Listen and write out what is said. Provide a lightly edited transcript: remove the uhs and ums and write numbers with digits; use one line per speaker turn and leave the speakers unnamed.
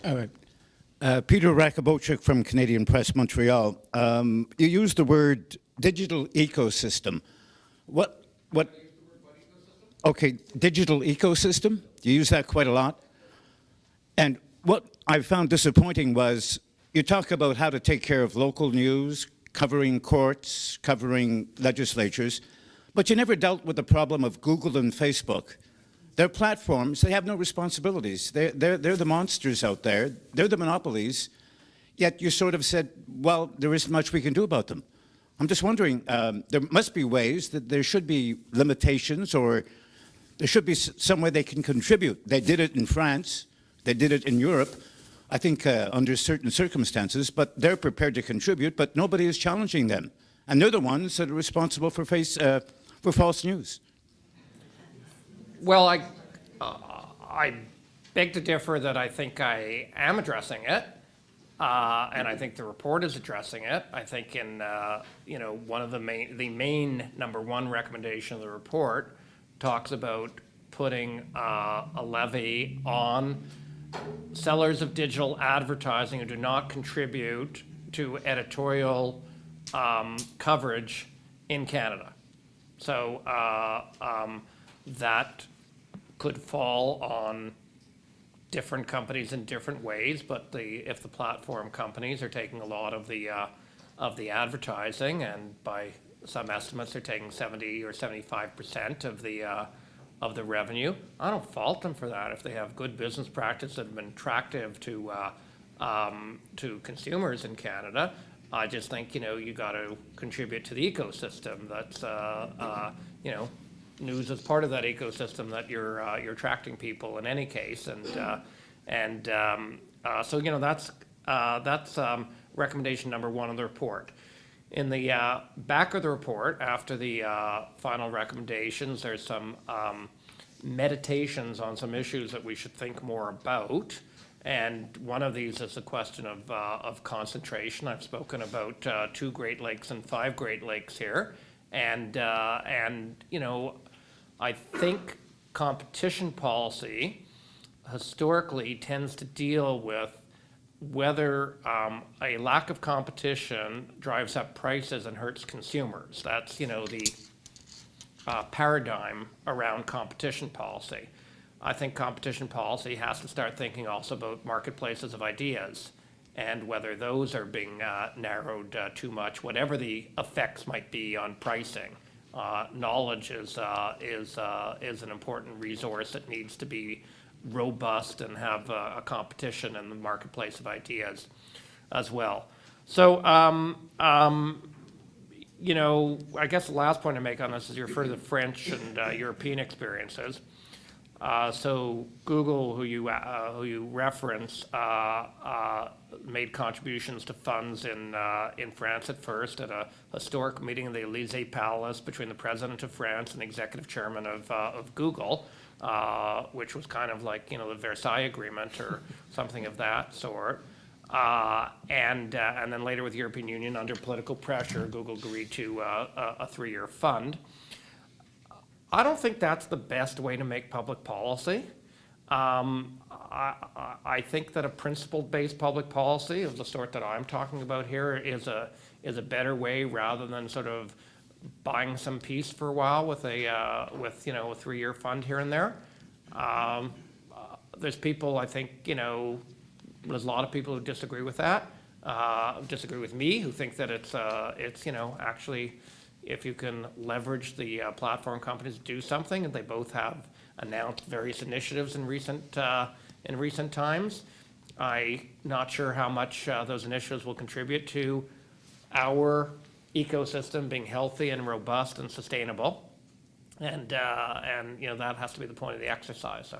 All right. Peter Rakobotchik from Canadian Press Montreal. You used the word digital ecosystem. What? Okay, digital ecosystem. You use that quite a lot. And what I found disappointing was you talk about how to take care of local news, covering courts, covering legislatures, but you never dealt with the problem of Google and Facebook. Their platforms, they have no responsibilities. They're the monsters out there. They're the monopolies. Yet you sort of said, well, there isn't much we can do about them. I'm just wondering, there must be ways that there should be limitations, or there should be some way they can contribute. They did it in France. They did it in Europe, I think under certain circumstances, but they're prepared to contribute, but nobody is challenging them. And they're the ones that are responsible for false news.
Well, I beg to differ that I think I am addressing it, and I think the report is addressing it. I think in one of the main number one recommendation of the report talks about putting a levy on sellers of digital advertising who do not contribute to editorial coverage in Canada. So that could fall on different companies in different ways, but if the platform companies are taking a lot of the advertising, and by some estimates they're taking 70 or 75% of the revenue, I don't fault them for that. If they have good business practice that have been attractive to consumers in Canada, I just think you got to contribute to the ecosystem. That's news is part of that ecosystem that you're attracting people in any case, so that's recommendation number one of the report. In the back of the report, after the final recommendations, there's some meditations on some issues that we should think more about. And one of these is the question of concentration. I've spoken about 2 Great Lakes and 5 Great Lakes here. And I think competition policy historically tends to deal with whether a lack of competition drives up prices and hurts consumers. That's, the paradigm around competition policy. I think competition policy has to start thinking also about marketplaces of ideas and whether those are being narrowed too much, whatever the effects might be on pricing. Knowledge is an important resource that needs to be robust and have a competition in the marketplace of ideas as well. So, I guess the last point I make on this is you refer to the French and European experiences. So Google, who you reference, made contributions to funds in France at first at a historic meeting in the Élysée Palace between the president of France and the executive chairman of Google, which was kind of like the Versailles Agreement or something of that sort. And then later with the European Union, under political pressure, Google agreed to a 3-year fund. I don't think that's the best way to make public policy. I think that a principle-based public policy of the sort that I'm talking about here is a better way, rather than sort of buying some peace for a while with a 3-year fund here and there. There's people, I think, there's a lot of people who disagree with that, disagree with me, who think that it's actually, if you can leverage the platform companies to do something, and they both have announced various initiatives in recent times. I'm not sure how much those initiatives will contribute to our ecosystem being healthy and robust and sustainable, and that has to be the point of the exercise. So.